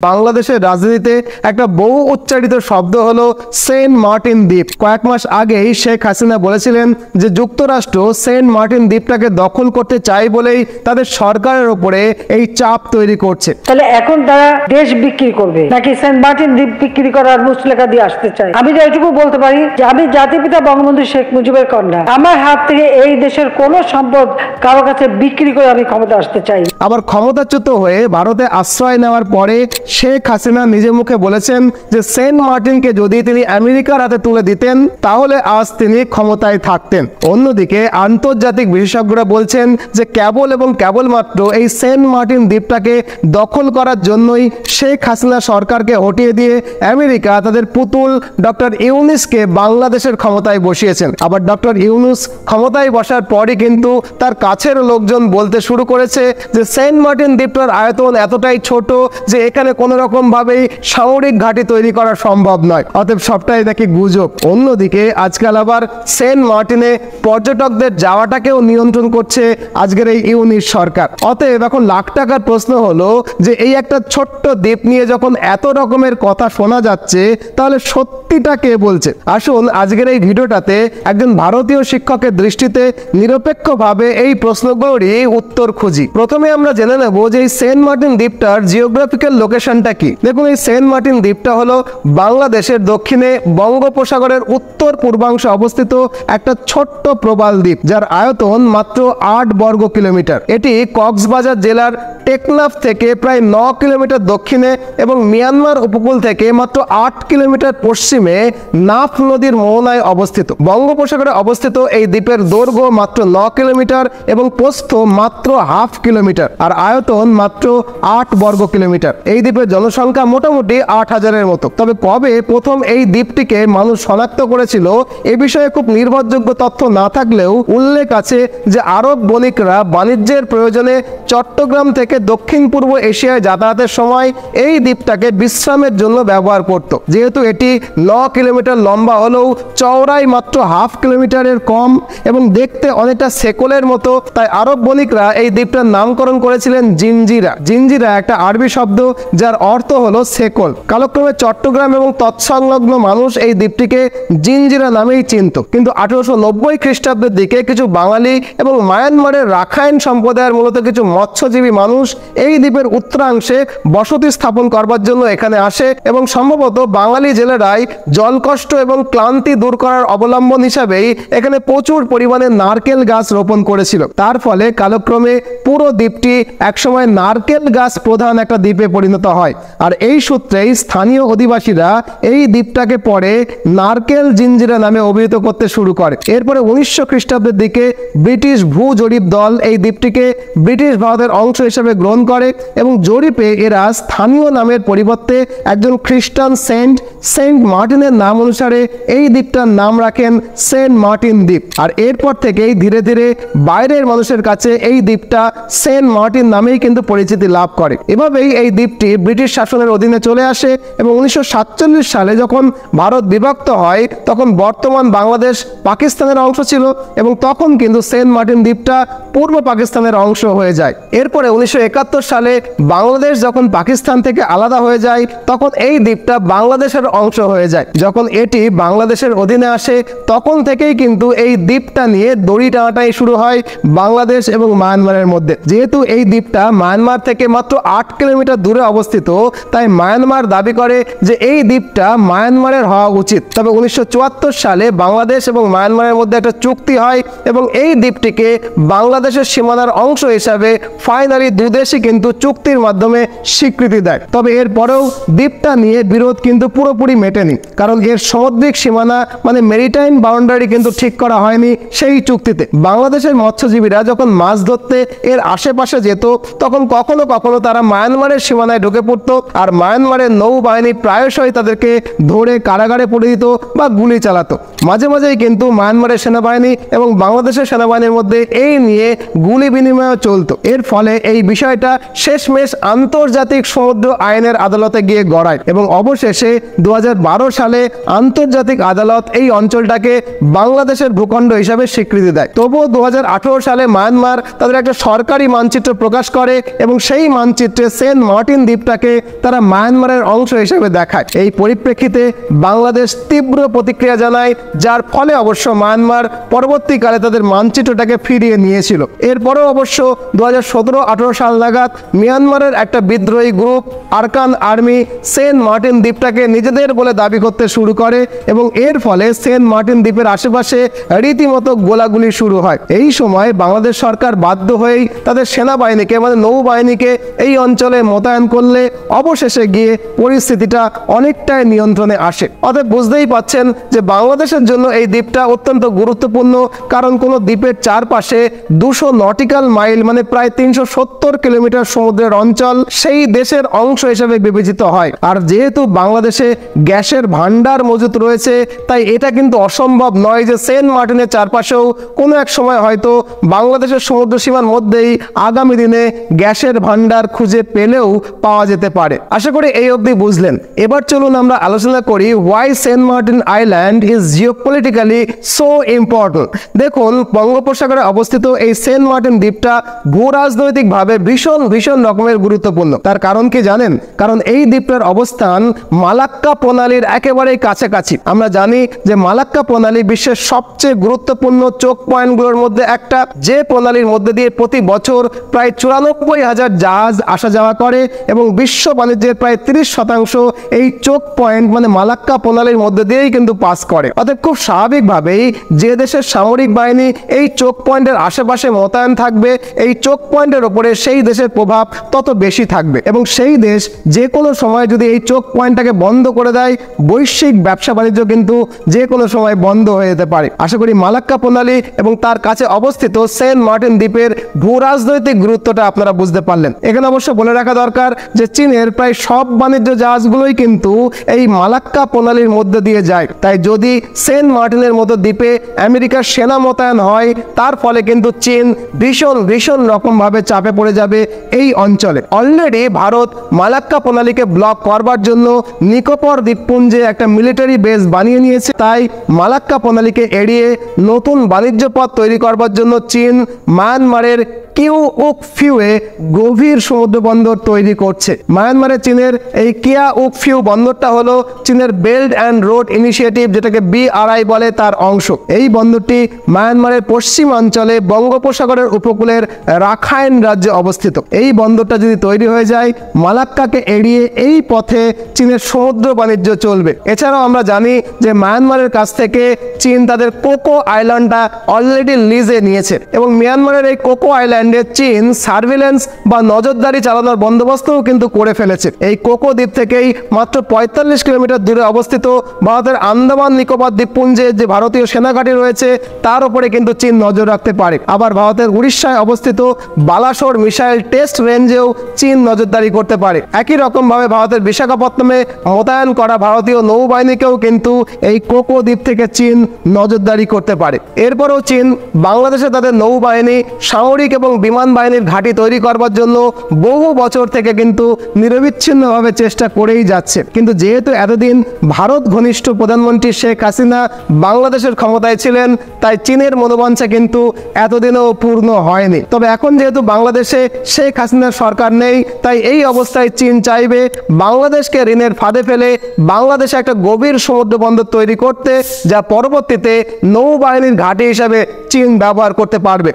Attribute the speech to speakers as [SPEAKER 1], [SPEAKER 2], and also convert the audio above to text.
[SPEAKER 1] বাংলাদেশের রাজনীতিতে একটা বহু উচ্চারিত শব্দ হলো সেন্ট মার্টিন দ্বীপ। কয়েক মাস আগেই শেখ হাসিনা বলেছিলেন যে যুক্তরাষ্ট্র সেন্ট মার্টিন দ্বীপটাকে দখল করতে চায় বলেই তাদের সরকারের উপরে এই চাপ তৈরি করছে।
[SPEAKER 2] তাহলে এখন তারা দেশ বিক্রি করবে নাকি সেন্ট মার্টিন দ্বীপ বিক্রি করার মুচলেখা দিয়ে আসতে চায়? আমি যে এটুকু বলতে পারি যে আমি জাতিপিতা বঙ্গবন্ধু শেখ মুজিবের কন্যা, আমার হাত থেকে এই দেশের কোন সম্পদ কারো কাছে বিক্রি করে আমি ক্ষমতা আসতে চাই।
[SPEAKER 1] আবার ক্ষমতাচ্যুত হয়ে ভারতে আশ্রয় নেওয়ার পরে শেখ হাসিনা নিজে মুখে বলেছেন যে সেন্ট মার্টিনকে যদি তিনি আমেরিকার হাতে তুলে দিতেন তাহলে আজ তিনি ক্ষমতায় থাকতেন। অন্যদিকে আন্তর্জাতিক বিশেষজ্ঞরা বলছেন যে কেবল এবং কেবলমাত্র এই সেন্ট মার্টিন দ্বীপটাকে দখল করার জন্যই শেখ হাসিনা সরকারকে হটিয়ে দিয়ে আমেরিকা তাদের পুতুল ডক্টর ইউনূসকে বাংলাদেশের ক্ষমতায় বসিয়েছেন। আবার ডক্টর ইউনূস ক্ষমতায় বসার পরই কিন্তু তার কাছের লোকজন বলতে শুরু করেছে যে সেন্ট মার্টিন দ্বীপটার আয়তন এতটাই ছোট যে এখানে কোনো রকম ভাবেই সামরিক ঘাঁটি তৈরি করা সম্ভব নয়, অতএব সবটাই নাকি গুজব। অন্যদিকে আজকাল আবার সেন্ট মার্টিনে পর্যটকদের যাওয়াটাকেও নিয়ন্ত্রণ করছে আজকের এই ইউনূস সরকার। অতএব এখন লাখ টাকার প্রশ্ন হলো যে এই একটা ছোট্ট দ্বীপ নিয়ে যখন এত রকমের কথা শোনা যাচ্ছে তাহলে সত্যিটা কে বলছে? আসুন আজকের এই ভিডিওটাতে একজন ভারতীয় শিক্ষকের দৃষ্টিতে নিরপেক্ষভাবে এই প্রশ্নগুলোরই উত্তর খুঁজি। প্রথমে আমরা জেনে নেব যে এই সেন্ট মার্টিন দ্বীপটার জিওগ্রাফিক্যাল লোকেশনটা কি। দেখুন, এই সেন্ট মার্টিন দ্বীপটা হলো বাংলাদেশের দক্ষিণে বঙ্গোপসাগরের উত্তর পূর্বাংশে অবস্থিত একটা ছোট্ট প্রবাল দ্বীপ, যার আয়তন মাত্র 8 বর্গ কিলোমিটার। এটি কক্সবাজার জেলার টেকনাফ থেকে প্রায় 9 কিলোমিটার দক্ষিণে এবং মিয়ানমার উপকূল থেকে মাত্র 8 কিলোমিটার পশ্চিমে নাফ নদীর মোহনায় অবস্থিত। বঙ্গোপসাগরে অবস্থিত এই দ্বীপের দৈর্ঘ্য মাত্র 9 কিলোমিটার এবং প্রস্থ মাত্র 1/2 কিলোমিটার আর আয়তন মাত্র 8 বর্গ কিলোমিটার। এই দ্বীপের জনসংখ্যা মোটামুটি 8,000-এর মতো। তবে কবে প্রথম এই দ্বীপটিকে মানুষ শনাক্ত করেছিল এ বিষয়ে খুব নির্ভরযোগ্য তথ্য না থাকলেও উল্লেখ আছে যে আরব বণিকরা বাণিজ্যের প্রয়োজনে চট্টগ্রাম থেকে দক্ষিণ পূর্ব এশিয়ায় যাতায়াতের সময় এই দ্বীপটাকে বিশ্রামের জন্য ব্যবহার করত। যেহেতু এটি 9 কিলোমিটার লম্বা হলেও চওড়াই মাত্র 1/2 কিলোমিটারের কম এবং দেখতে অনেকটা সেকলের মতো, তাই আরব বণিকরা এই দ্বীপটার নামকরণ করেছিলেন জিঞ্জিরা। জিঞ্জিরা একটা আরবি শব্দ যার অর্থ হলো সেকল। কালক্রমে চট্টগ্রাম এবং তৎসংলগ্ন মানুষ এই দ্বীপটিকে জিঞ্জিরা নামেই চিনত। কিন্তু 1890 খ্রিস্টাব্দের দিকে কিছু বাঙালি এবং মায়ানমারের রাখাইন সম্প্রদায়ের মূলত কিছু মৎস্যজীবী মানুষ এই দ্বীপের উত্তরাংশে বসতি স্থাপন করবার জন্য এখানে আসে এবং সম্ভবত বাঙালি জেলেরাই জলকষ্ট এবং ক্লান্তি দূর করার অবলম্বন হিসাবেই এখানে প্রচুর পরিমাণে নারকেল গাছ রোপণ করেছিল। তার ফলে কালক্রমে পুরো দ্বীপটি একসময় নারকেল গাছ প্রধান একটা দ্বীপে পরিণত হয়। আর এই সূত্রেই স্থানীয় অধিবাসীরা এই দ্বীপটাকে পরে নারকেল জিঞ্জিরা নামে অভিহিত করতে শুরু করে। এরপরে 1900 খ্রিস্টাব্দের দিকে ব্রিটিশ ভূ জরিপ দল এই দ্বীপটিকে ব্রিটিশ ভারতের অংশ হিসেবে গ্রহণ করে এবং জরিপে এরা স্থানীয় নামের পরিবর্তে একজন খ্রিস্টান সেন্ট মার্টিনের নাম অনুসারে এই দ্বীপটার নাম রাখেন সেন্ট মার্টিন দ্বীপ। আর এরপর থেকেই ধীরে ধীরে বাইরের মানুষের কাছে এই দ্বীপটা সেন্ট মার্টিন নামেই কিন্তু পরিচিতি লাভ করে। এভাবেই এই দ্বীপটি ব্রিটিশ শাসনের অধীনে চলে আসে এবং 1947 সালে যখন ভারত বিভক্ত হয় তখন বর্তমান বাংলাদেশ পাকিস্তানের অংশ ছিল এবং তখন কিন্তু সেন্ট মার্টিন দ্বীপটা পূর্ব পাকিস্তানের অংশ হয়ে যায়। এরপরে 1971 সালে বাংলাদেশ যখন পাকিস্তান থেকে আলাদা হয়ে যায় তখন এই দ্বীপটা বাংলাদেশের অংশ হয়ে যায়। যখন এটি বাংলাদেশের অধীনে আসে তখন থেকেই কিন্তু এই দ্বীপটা নিয়ে দড়ি টানাটাই শুরু হয় বাংলাদেশ এবং মায়ানমারের মধ্যে। যেহেতু এই দ্বীপটা মায়ানমার থেকে মাত্র 8 কিলোমিটার দূরে অবস্থিত, তাই মায়ানমার দাবি করে যে এই দ্বীপটা মায়ানমারের হওয়া উচিত। তবে 1974 সালে বাংলাদেশ এবং মায়ানমারের মধ্যে একটা চুক্তি হয় এবং এই দ্বীপটিকে বাংলাদেশের সীমানার অংশ হিসাবে ফাইনালি দুদেশই কিন্তু চুক্তির মাধ্যমে স্বীকৃতি দেয়। তবে এরপরেও দ্বীপটা নিয়ে বিরোধ কিন্তু পুরোপুরি মেটেনি, কারণ এর সামুদ্রিক সীমানা মানে মেরিটাইম বাউন্ডারি কিন্তু ঠিক করা হয়নি সেই চুক্তিতে। বাংলাদেশের মৎস্যজীবীরা যখন মাছ ধরতে এর আশেপাশে যেত তখন কখনো কখনো তারা মায়ানমারের সীমানায় ঢুকে পড়তো আর মায়ানমারের নৌবাহিনী প্রায়শই তাদেরকে ধরে কারাগারে পড়ে দিত বা গুলি চালাতো। মাঝে মাঝেই কিন্তু মায়ানমারের সেনাবাহিনী এবং বাংলাদেশের সেনাবাহিনীর মধ্যে এই নিয়ে গুলি বিনিময় চলতো। এর ফলে এই বিষয়টা শেষমেশ আন্তর্জাতিক সমুদ্র আইনের আদালতে গিয়ে গড়ায় এবং অবশেষে 2012 সালে আন্তর্জাতিক আদালত এই অঞ্চলটাকে বাংলাদেশের ভূখণ্ড হিসাবে স্বীকৃতি দেয়। তবুও 2018 সালে মায়ানমার তাদের একটা সরকারি মানচিত্র প্রকাশ করে এবং সেই মানচিত্রে সেন্ট মার্টিন দ্বীপটাকে তারা মায়ানমারের অংশ হিসেবে দেখায়। এই পরিপ্রেক্ষিতে বাংলাদেশ তীব্র প্রতিক্রিয়া জানায়, যার ফলে অবশ্য মায়ানমার পরবর্তীকালে তাদের মানচিত্রটাকে ফিরিয়ে নিয়েছিল। এরপরেও অবশ্য 2017-18 সাল নাগাদ মিয়ানমারের একটা বিদ্রোহী group Arakan army Saint Martin দ্বীপটাকে নিজেদের বলে দাবি করতে শুরু করে এবং এর ফলে সেন্ট মার্টিন দ্বীপের আশেপাশে রীতিমতো গোলাগুলি শুরু হয়। এই সময় বাংলাদেশ সরকার বাধ্য হয়েই তাদের সেনাবাহিনীকে মানে নৌবাহিনীকে এই অঞ্চলে মোতায়েন করলে অবশেষে গিয়ে পরিস্থিতিটা অনেকটাই নিয়ন্ত্রণে আসে। অতএব বুঝতেই পাচ্ছেন যে বাংলাদেশের জন্য এই দ্বীপটা অত্যন্ত গুরুত্বপূর্ণ, কারণ কোনো দ্বীপের চারপাশে 200 নটিক্যাল মাইল মানে প্রায় 370 কিলোমিটার সমুদ্রের অঞ্চল সেই দেশের অংশ হিসেবে বিবেচিত হয়। আর যেহেতু বাংলাদেশে গ্যাসের ভান্ডার মজুত রয়েছে, তাই এটা কিন্তু অসম্ভব নয় যে সেন্ট মার্টিনের চারপাশেও কোনো এক সময় হয়তো বাংলাদেশের সমুদ্র সীমার মধ্যেই আগামী দিনে গ্যাসের ভান্ডার খুঁজে পেলেও পাওয়া যেতে পারে। আশা করি এই অবধি বুঝলেন। এবার চলুন আমরা আলোচনা করি why Saint Martin Island is geopolitically so important. দেখুন, বঙ্গোপসাগরে অবস্থিত এই সেন্ট মার্টিন দ্বীপটা ভূরাজনৈতিকভাবে ভীষণ ভীষণ রকমের গুরুত্বপূর্ণ। তার কারণ কি জানেন? কারণ এই দ্বীপটার অবস্থান মালাক্কা প্রণালীর একেবারেই কাছাকাছি। আমরা জানি যে মালাক্কা প্রণালী বিশ্বের সবচেয়ে গুরুত্বপূর্ণ চোখ পয়েন্টগুলোর মধ্যে একটা, যে প্রণালীর মধ্যে দিয়ে প্রতি বছর প্রায় 94,000 জাহাজ আসা যাওয়া করে এবং বিশ্ব বাণিজ্যের প্রায় 30% এই চোখ পয়েন্ট মানে মালাক্কা প্রণালীর মধ্যে দিয়েই কিন্তু পাস করে। অর্থাৎ খুব স্বাভাবিকভাবেই যে দেশের সামরিক বাহিনী এই চোখ পয়েন্টের আশেপাশে মোতায়েন থাকবে, এই চোখ পয়েন্টের ওপরে সেই দেশের প্রভাব তত বেশি থাকবে এবং সেই দেশ যে কোনো সময় যদি এই চোখ পয়েন্টটাকে বন্ধ করে দেয়, বৈশ্বিক ব্যবসা বাণিজ্য কিন্তু যে কোনো সময় বন্ধ হয়ে যেতে পারে। আশা করি মালাক্কা প্রণালী এবং তার কাছে অবস্থিত সেন্ট মার্টিন দ্বীপের ভূরাজনৈতিক গুরুত্বটা আপনারা বুঝতে পারলেন। এখানে অবশ্য বলে রাখা দরকার যে চীনের প্রায় সব বাণিজ্য জাহাজগুলোই কিন্তু এই মালাক্কা প্রণালীর মধ্যে দিয়ে যায়। তাই যদি সেন্ট মার্টিনের মতো দ্বীপে আমেরিকার সেনা মোতায়েন হয়, তার ফলে কিন্তু চীন ভীষণ ভীষণ রকমভাবে চাপে পড়ে যাবে এই অঞ্চলে। অলরেডি ভারত মালাক্কা প্রণালীকে ব্লক করবার জন্য নিকোবর দ্বীপপুঞ্জে একটা মিলিটারি বেস বানিয়ে নিয়েছে। তাই মালাক্কা প্রণালীকে এড়িয়ে নতুন বাণিজ্য পথ তৈরি করবার জন্য চীন মায়ানমারের কিউউকফিউয়ে গভীর সমুদ্র বন্দর তৈরি করছে। মায়ানমারের চীনের এই কিউউকফিউ বন্দরটা হলো চীনের বেল্ট অ্যান্ড রোড ইনিশিয়েটিভ, যেটাকে BRI বলে, তার অংশ। এই বন্দরটি মায়ানমারের পশ্চিমাঞ্চলে বঙ্গোপসাগরের উপকূলের রাখাইন রাজ্যে অবস্থিত। এই বন্দরটা যদি তৈরি হয়ে যায়, মালাক্কাকে এড়িয়ে এই পথে চীনের সমুদ্র বাণিজ্য চলবে। এছাড়াও আমরা জানি যে মায়ানমারের কাছ থেকে চীন তাদের কোকো আইল্যান্ডটা অলরেডি লিজে নিয়েছে এবং মিয়ানমারের এই কোকো আইল্যান্ড চীন সার্ভিলেন্স বা নজরদারি চালানোর বন্দোবস্তও কিন্তু করে ফেলেছে। এই কোকো দ্বীপ থেকেই মাত্র 45 কিলোমিটার দূরে অবস্থিত ভারতের আন্দামান নিকোবর দ্বীপপুঞ্জে যে ভারতীয় সেনাঘাঁটি রয়েছে, তার উপরে কিন্তু চীন নজর রাখতে পারে। আবার ভারতের উড়িষ্যায় অবস্থিত বালাসোর মিসাইল টেস্ট রেঞ্জেও চীন নজরদারি করতে পারে। একই রকমভাবে ভারতের বিশাখাপত্তমে মোতায়েন করা ভারতীয় নৌবাহিনীকেও কিন্তু এই কোকো দ্বীপ থেকে চীন নজরদারি করতে পারে। এরপরও চীন বাংলাদেশে তাদের নৌবাহিনী, সামরিক এবং বিমান বাহিনীর ঘাঁটি তৈরি করবার জন্য বহু বছর থেকে কিন্তু নিরবিচ্ছিন্নভাবে চেষ্টা করেই যাচ্ছে। কিন্তু যেহেতু এতদিন ভারত ঘনিষ্ঠ প্রধানমন্ত্রী শেখ হাসিনা বাংলাদেশের ক্ষমতায় ছিলেন, তাই চীনের মনোবাঞ্ছা কিন্তু এতদিনও পূর্ণ হয়নি। তবে এখন যেহেতু বাংলাদেশে শেখ হাসিনার সরকার নেই, তাই এই অবস্থায় চীন চাইবে বাংলাদেশকে ঋণের ফাঁদে ফেলে বাংলাদেশে একটা গভীর সমুদ্র বন্দর তৈরি করতে, যা পরবর্তীতে নৌবাহিনীর ঘাঁটি হিসাবে চীন ব্যবহার করতে পারবে।